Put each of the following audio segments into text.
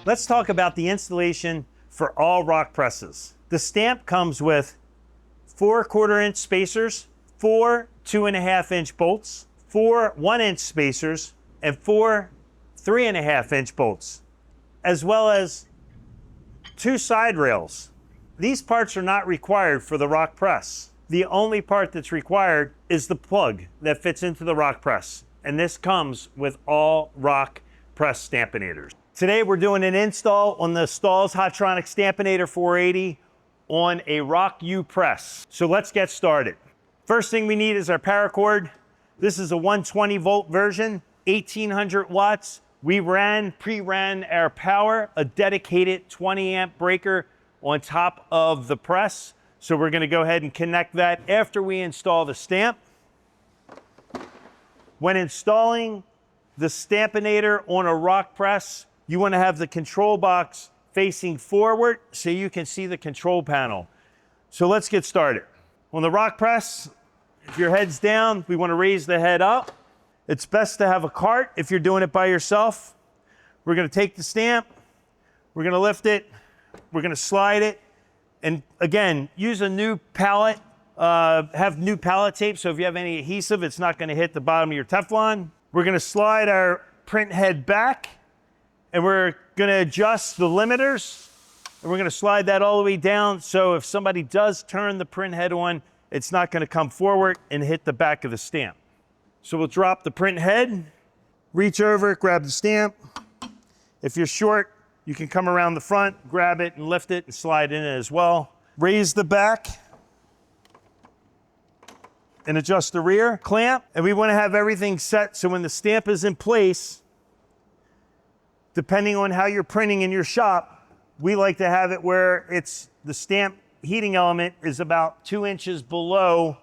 Let's talk about the installation for all ROQ presses. The stamp comes with 4 1/4-inch spacers, 4 2.5-inch bolts, 4 1-inch spacers, and 4 3.5-inch bolts, as well as 2 side rails. These parts are not required for the ROQ press. The only part that's required is the plug that fits into the ROQ press, and this comes with all ROQ press Stampinators. Today we're doing an install on the Stahls Hotronix Stampinator 480 on a ROQ press. So let's get started. First thing we need is our power cord. This is a 120 volt version, 1800 watts. We pre-ran our power, a dedicated 20 amp breaker on top of the press. So we're gonna go ahead and connect that after we install the stamp. When installing the Stampinator on a ROQ press, you want to have the control box facing forward so you can see the control panel. So let's get started. On the ROQ press, if your head's down, we want to raise the head up. It's best to have a cart if you're doing it by yourself. We're going to take the stamp, we're going to lift it, we're going to slide it, and again, use a new pallet. Have new pallet tape, so if you have any adhesive, it's not going to hit the bottom of your Teflon. We're going to slide our print head back, and we're going to adjust the limiters, and we're going to slide that all the way down, so if somebody does turn the print head on, it's not going to come forward and hit the back of the stamp. So we'll drop the print head, reach over, grab the stamp. If you're short, you can come around the front, grab it and lift it and slide in it as well. Raise the back and adjust the rear clamp. And we want to have everything set so when the stamp is in place, depending on how you're printing in your shop, we like to have it where it's the stamp heating element is about 2 inches below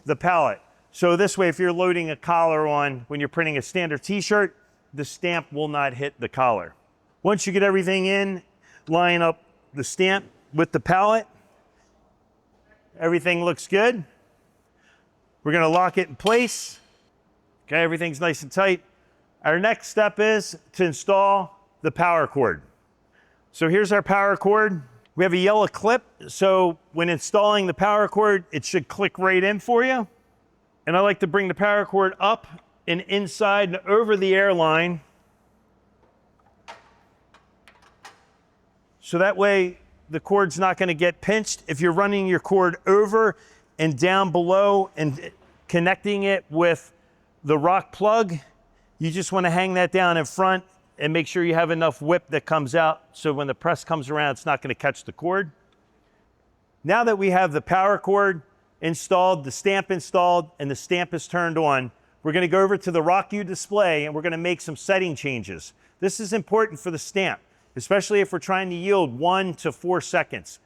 the pallet. So this way, if you're loading a collar on when you're printing a standard t-shirt, the stamp will not hit the collar. Once you get everything in, line up the stamp with the pallet. Everything looks good. We're going to lock it in place. Okay, everything's nice and tight. Our next step is to install the power cord. So here's our power cord. We have a yellow clip, so when installing the power cord, it should click right in for you. And I like to bring the power cord up and inside and over the air line. So that way the cord's not going to get pinched. If you're running your cord over and down below and connecting it with the ROQ plug, you just want to hang that down in front and make sure you have enough whip that comes out so when the press comes around, it's not going to catch the cord. Now that we have the power cord installed, the stamp installed, and the stamp is turned on, we're going to go over to the ROQ display and we're going to make some setting changes. This is important for the stamp, especially if we're trying to yield 1 to 4 seconds.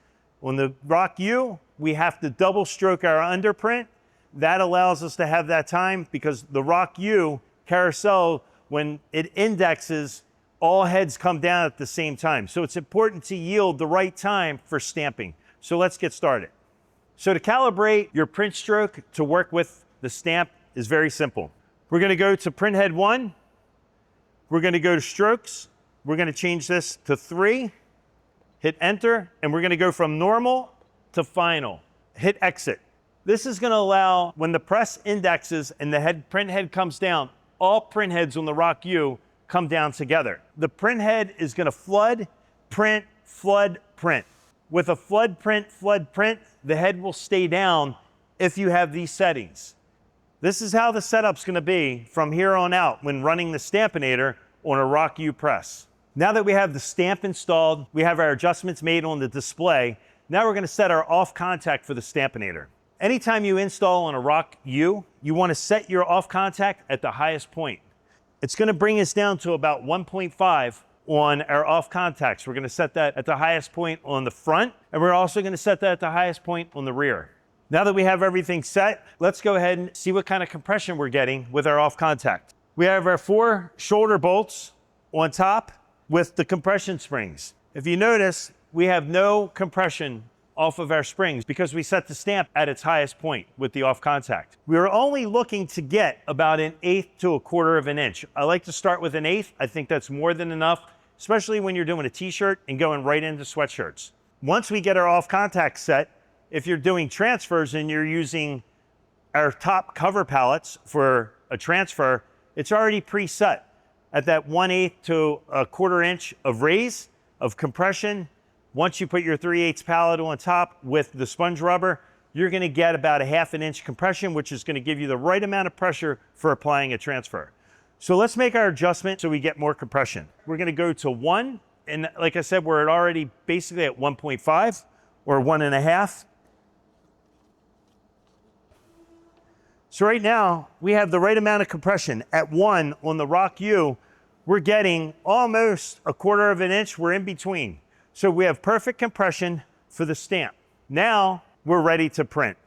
On the ROQ, we have to double stroke our underprint. That allows us to have that time because the ROQ carousel, when it indexes, all heads come down at the same time. So it's important to yield the right time for stamping. So let's get started. So to calibrate your print stroke to work with the stamp is very simple. We're going to go to print head 1. We're going to go to strokes. We're going to change this to 3. Hit enter, and we're going to go from normal to final. Hit exit. This is going to allow, when the press indexes and the print head comes down, all print heads on the ROQ come down together. The print head is going to flood, print, flood, print. With a flood, print, the head will stay down if you have these settings. This is how the setup's going to be from here on out when running the Stampinator on a ROQ press. Now that we have the stamp installed, we have our adjustments made on the display. Now we're going to set our off contact for the Stampinator. Anytime you install on a ROQ, you want to set your off contact at the highest point. It's going to bring us down to about 1.5 on our off contacts. We're going to set that at the highest point on the front, and we're also going to set that at the highest point on the rear. Now that we have everything set, let's go ahead and see what kind of compression we're getting with our off contact. We have our 4 shoulder bolts on top with the compression springs. If you notice, we have no compression off of our springs because we set the stamp at its highest point with the off contact. We are only looking to get about 1/8 to 1/4 of an inch. I like to start with 1/8. I think that's more than enough especially when you're doing a t-shirt and going right into sweatshirts. Once we get our off contact set, if you're doing transfers and you're using our top cover pallets for a transfer, it's already preset at that 1/8 to a 1/4 inch of raise, of compression. Once you put your 3/8 pallet on top with the sponge rubber, you're gonna get about a 1/2 inch compression, which is gonna give you the right amount of pressure for applying a transfer. So let's make our adjustment so we get more compression. We're gonna go to 1, and like I said, we're already basically at 1.5 or 1.5. So right now, we have the right amount of compression. At 1 on the ROQ, we're getting almost a 1/4 of an inch. We're in between. So we have perfect compression for the stamp. Now we're ready to print.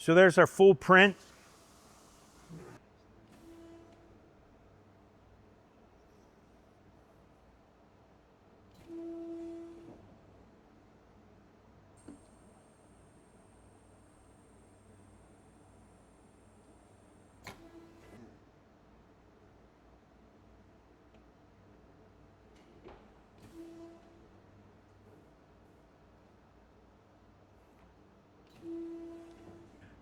So there's our full print.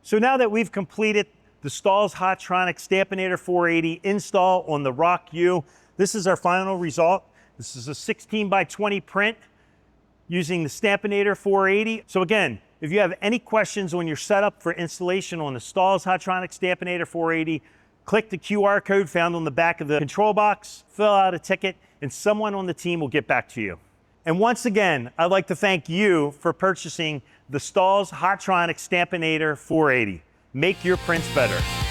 So now that we've completed the Stahls Hotronix Stampinator 480 install on the ROQ, this is our final result. This is a 16x20 print using the Stampinator 480. So again, if you have any questions on your setup for installation on the Stahls Hotronix Stampinator 480, click the QR code found on the back of the control box, fill out a ticket, and someone on the team will get back to you. And once again, I'd like to thank you for purchasing the Stahls Hotronix Stampinator 480. Make your prints better.